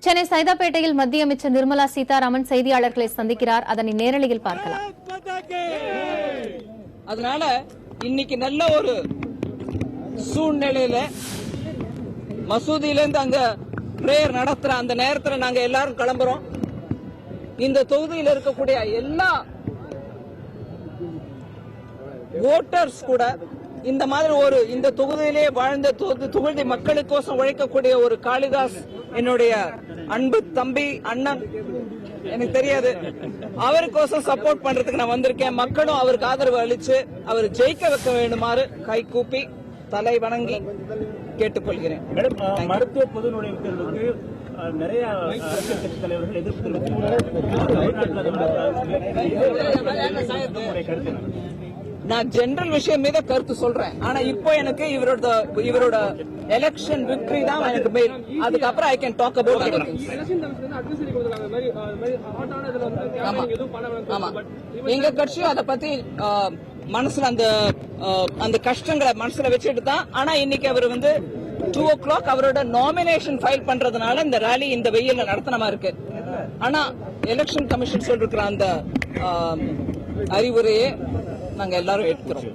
சென்னை சைதாப்பேட்டையில் மத்திய அமைச்சர் நிர்மலா சீதாராமன் செய்தியாளர்களை சந்திக்கிறார். அதனை நேரலையில் பார்க்கலாம். அதனால இன்னைக்கு நல்ல ஒரு சூழ்நிலையில மசூதியில இருந்து அங்க பிரேயர் நடத்துற அந்த நேரத்துல நாங்க எல்லாரும் கிளம்புறோம். இந்த தொகுதியில் இருக்கக்கூடிய எல்லா ஓட்டர்ஸ் கூட இந்த மாதிரி ஒரு இந்த தொகுதியிலே வாழ்ந்த தொகுதி மக்களுக்கோசம் உழைக்கக்கூடிய ஒரு காளிதாஸ் என்னுடைய அன்பு தம்பி அண்ணன் எனக்கு தெரியாது அவருக்கோசம் சப்போர்ட் பண்றதுக்கு நான் வந்திருக்கேன். மக்களும் அவருக்கு ஆதரவு அளிச்சு அவர் ஜெயிக்க வைக்க வேண்டுமாறு கை கூப்பி தலை வணங்கி கேட்டுக்கொள்கிறேன். மருத்துவ பொது நுழைவு தேர்வுக்கு நிறைய அரசியல் கட்சி தலைவர்கள் எதிர்ப்பு தெரிவித்து நான் ஜெனரல் விஷயம் மீத கருத்து சொல்றேன். ஆனா இப்போ எனக்கு இவரோட எலெக்ஷன் விக்டரி தான் எனக்கு மெயின். அதுக்கப்புறம் I can talk about other things. ஆமா, எங்க கட்சியும் அதை பத்தி மனசுல அந்த கஷ்டங்களை மனசுல வச்சுட்டு தான். ஆனா இன்னைக்கு அவர் 2 o'clock அவரோட நாமினேஷன் ஃபைல் பண்றதுனால இந்த ரேலி இந்த வெயில்ல நடத்தினமா இருக்கு. ஆனா எலெக்ஷன் கமிஷன் சொல்லிருக்கிற அந்த அறிவுரையை நாங்க எல்லாரும் எடுக்கிறோம்.